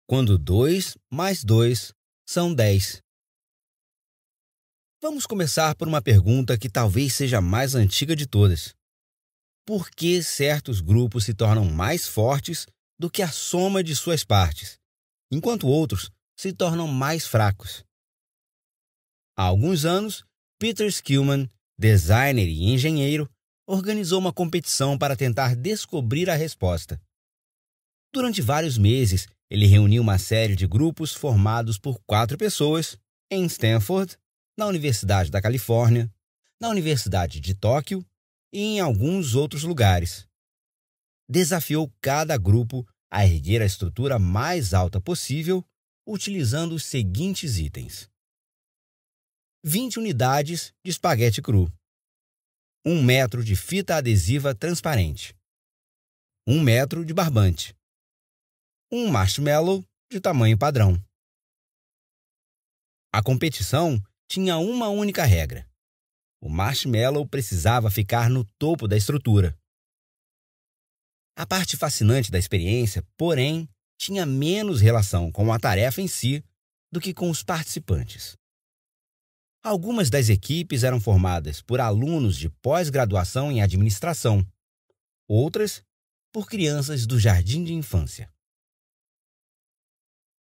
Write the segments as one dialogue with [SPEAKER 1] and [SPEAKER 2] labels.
[SPEAKER 1] quando 2 mais 2 são 10. Vamos começar por uma pergunta que talvez seja a mais antiga de todas. Por que certos grupos se tornam mais fortes do que a soma de suas partes, enquanto outros se tornam mais fracos? Há alguns anos, Peter Skillman, designer e engenheiro, organizou uma competição para tentar descobrir a resposta. Durante vários meses, ele reuniu uma série de grupos formados por 4 pessoas em Stanford, na Universidade da Califórnia, na Universidade de Tóquio e em alguns outros lugares. Desafiou cada grupo a erguer a estrutura mais alta possível utilizando os seguintes itens: 20 unidades de espaguete cru, 1 metro de fita adesiva transparente, 1 metro de barbante, um marshmallow de tamanho padrão. A competição tinha uma única regra: o marshmallow precisava ficar no topo da estrutura. A parte fascinante da experiência, porém, tinha menos relação com a tarefa em si do que com os participantes. Algumas das equipes eram formadas por alunos de pós-graduação em administração, outras por crianças do jardim de infância.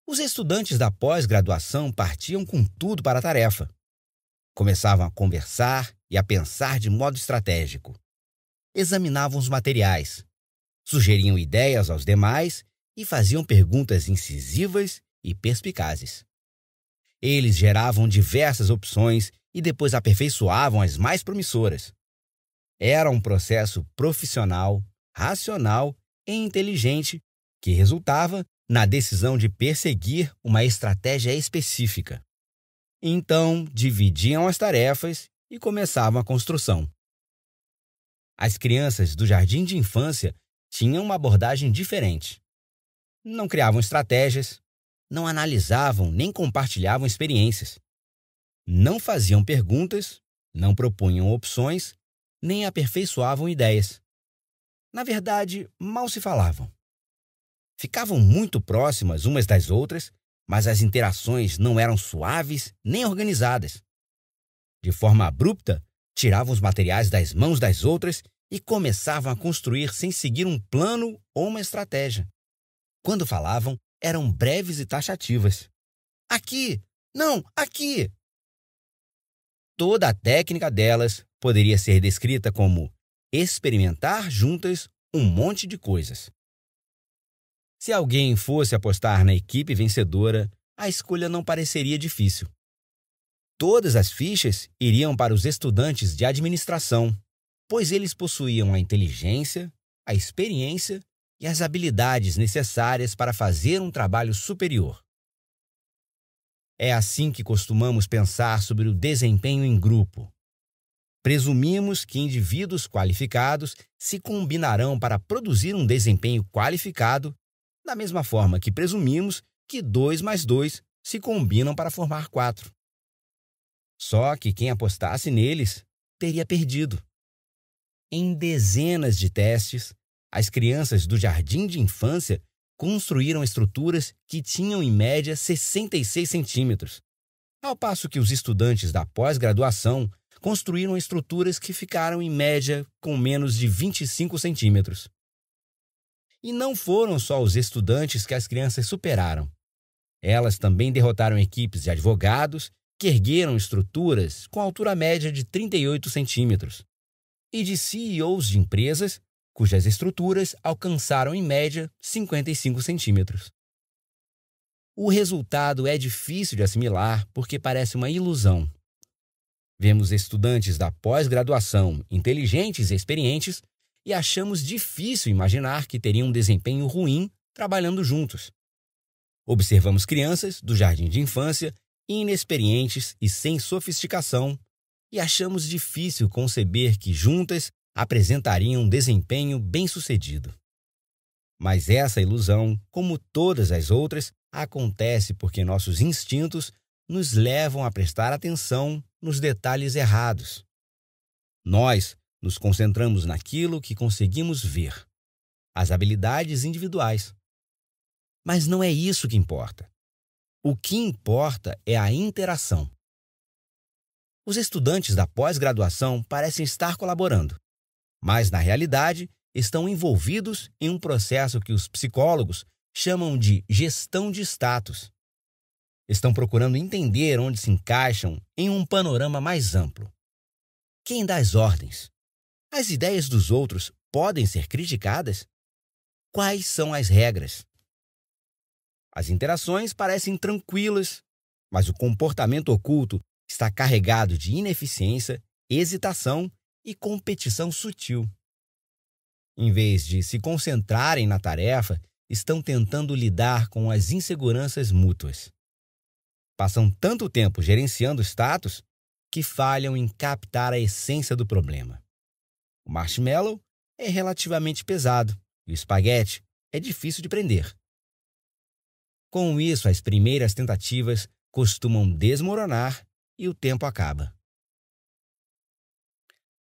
[SPEAKER 1] Os estudantes da pós-graduação partiam com tudo para a tarefa. Começavam a conversar e a pensar de modo estratégico. Examinavam os materiais, sugeriam ideias aos demais e faziam perguntas incisivas e perspicazes. Eles geravam diversas opções e depois aperfeiçoavam as mais promissoras. Era um processo profissional, racional e inteligente que resultava na decisão de perseguir uma estratégia específica. Então, dividiam as tarefas e começavam a construção. As crianças do jardim de infância tinham uma abordagem diferente. Não criavam estratégias, não analisavam nem compartilhavam experiências. Não faziam perguntas, não propunham opções, nem aperfeiçoavam ideias. Na verdade, mal se falavam. Ficavam muito próximas umas das outras, mas as interações não eram suaves nem organizadas. De forma abrupta, tiravam os materiais das mãos das outras e começavam a construir sem seguir um plano ou uma estratégia. Quando falavam, eram breves e taxativas. Aqui! Não, aqui! Toda a técnica delas poderia ser descrita como experimentar juntas um monte de coisas. Se alguém fosse apostar na equipe vencedora, a escolha não pareceria difícil. Todas as fichas iriam para os estudantes de administração, pois eles possuíam a inteligência, a experiência e as habilidades necessárias para fazer um trabalho superior. É assim que costumamos pensar sobre o desempenho em grupo. Presumimos que indivíduos qualificados se combinarão para produzir um desempenho qualificado, da mesma forma que presumimos que 2 mais 2 se combinam para formar 4. Só que quem apostasse neles teria perdido. Em dezenas de testes, as crianças do jardim de infância construíram estruturas que tinham em média 66 centímetros, ao passo que os estudantes da pós-graduação construíram estruturas que ficaram em média com menos de 25 centímetros. E não foram só os estudantes que as crianças superaram. Elas também derrotaram equipes de advogados que ergueram estruturas com altura média de 38 centímetros e de CEOs de empresas cujas estruturas alcançaram em média 55 centímetros. O resultado é difícil de assimilar porque parece uma ilusão. Vemos estudantes da pós-graduação inteligentes e experientes e achamos difícil imaginar que teriam um desempenho ruim trabalhando juntos. Observamos crianças do jardim de infância inexperientes e sem sofisticação e achamos difícil conceber que juntas apresentariam um desempenho bem-sucedido. Mas essa ilusão, como todas as outras, acontece porque nossos instintos nos levam a prestar atenção nos detalhes errados. Nós nos concentramos naquilo que conseguimos ver, as habilidades individuais. Mas não é isso que importa. O que importa é a interação. Os estudantes da pós-graduação parecem estar colaborando, mas, na realidade, estão envolvidos em um processo que os psicólogos chamam de gestão de status. Estão procurando entender onde se encaixam em um panorama mais amplo. Quem dá as ordens? As ideias dos outros podem ser criticadas? Quais são as regras? As interações parecem tranquilas, mas o comportamento oculto está carregado de ineficiência, hesitação e competição sutil. Em vez de se concentrarem na tarefa, estão tentando lidar com as inseguranças mútuas. Passam tanto tempo gerenciando o status que falham em captar a essência do problema. O marshmallow é relativamente pesado e o espaguete é difícil de prender. Com isso, as primeiras tentativas costumam desmoronar e o tempo acaba.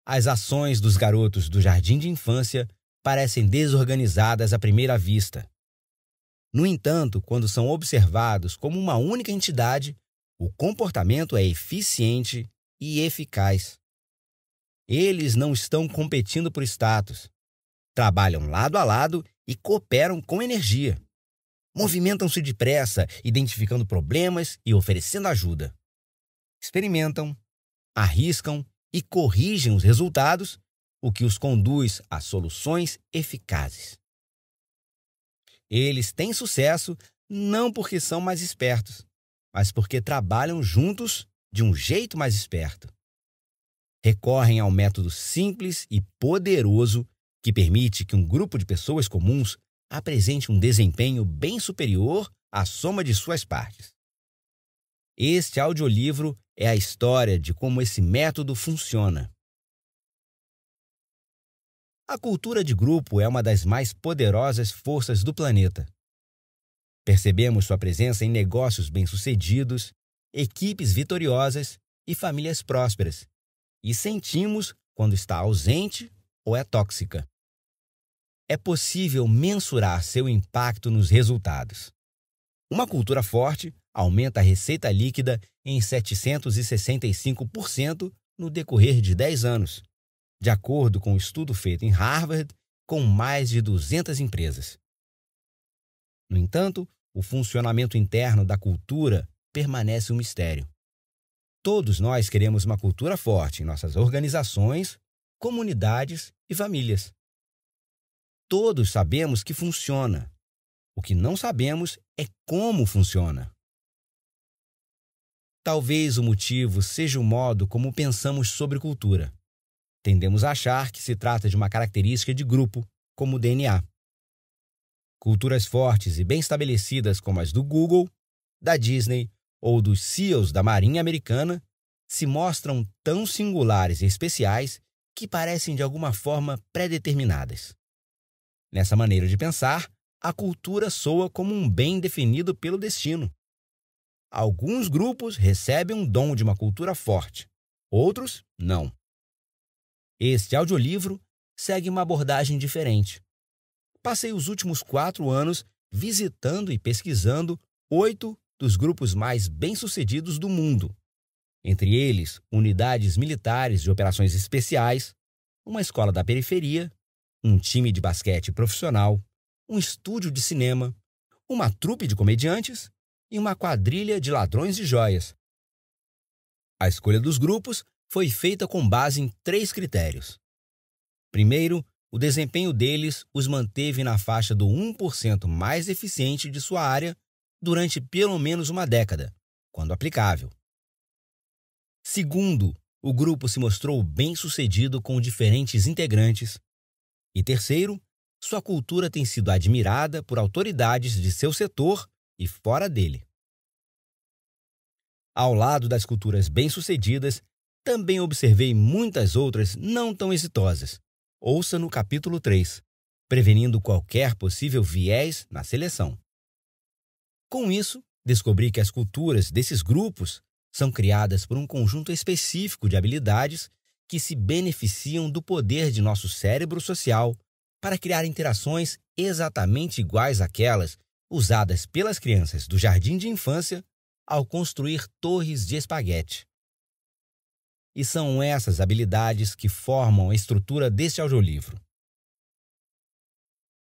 [SPEAKER 1] As ações dos garotos do jardim de infância parecem desorganizadas à primeira vista. No entanto, quando são observados como uma única entidade, o comportamento é eficiente e eficaz. Eles não estão competindo por status. Trabalham lado a lado e cooperam com energia. Movimentam-se depressa, identificando problemas e oferecendo ajuda. Experimentam, arriscam e corrigem os resultados, o que os conduz a soluções eficazes. Eles têm sucesso não porque são mais espertos, mas porque trabalham juntos de um jeito mais esperto. Recorrem ao método simples e poderoso que permite que um grupo de pessoas comuns apresente um desempenho bem superior à soma de suas partes. Este audiolivro é a história de como esse método funciona. A cultura de grupo é uma das mais poderosas forças do planeta. Percebemos sua presença em negócios bem-sucedidos, equipes vitoriosas e famílias prósperas, e sentimos quando está ausente ou é tóxica. É possível mensurar seu impacto nos resultados. Uma cultura forte aumenta a receita líquida em 765% no decorrer de 10 anos, de acordo com um estudo feito em Harvard com mais de 200 empresas. No entanto, o funcionamento interno da cultura permanece um mistério. Todos nós queremos uma cultura forte em nossas organizações, comunidades e famílias. Todos sabemos que funciona. O que não sabemos é como funciona. Talvez o motivo seja o modo como pensamos sobre cultura. Tendemos a achar que se trata de uma característica de grupo, como o DNA. Culturas fortes e bem estabelecidas como as do Google, da Disney ou dos CEOs da Marinha Americana se mostram tão singulares e especiais que parecem de alguma forma pré-determinadas. Nessa maneira de pensar, a cultura soa como um bem definido pelo destino. Alguns grupos recebem um dom de uma cultura forte, outros não. Este audiolivro segue uma abordagem diferente. Passei os últimos 4 anos visitando e pesquisando 8 dos grupos mais bem-sucedidos do mundo. Entre eles, unidades militares de operações especiais, uma escola da periferia, um time de basquete profissional, um estúdio de cinema, uma trupe de comediantes e uma quadrilha de ladrões de joias. A escolha dos grupos foi feita com base em 3 critérios. Primeiro, o desempenho deles os manteve na faixa do 1% mais eficiente de sua área durante pelo menos uma década, quando aplicável. Segundo, o grupo se mostrou bem-sucedido com diferentes integrantes. E terceiro, sua cultura tem sido admirada por autoridades de seu setor e fora dele. Ao lado das culturas bem-sucedidas, também observei muitas outras não tão exitosas. Ouça no capítulo 3, prevenindo qualquer possível viés na seleção. Com isso, descobri que as culturas desses grupos são criadas por um conjunto específico de habilidades que se beneficiam do poder de nosso cérebro social para criar interações exatamente iguais àquelas usadas pelas crianças do jardim de infância ao construir torres de espaguete. E são essas habilidades que formam a estrutura deste audiolivro.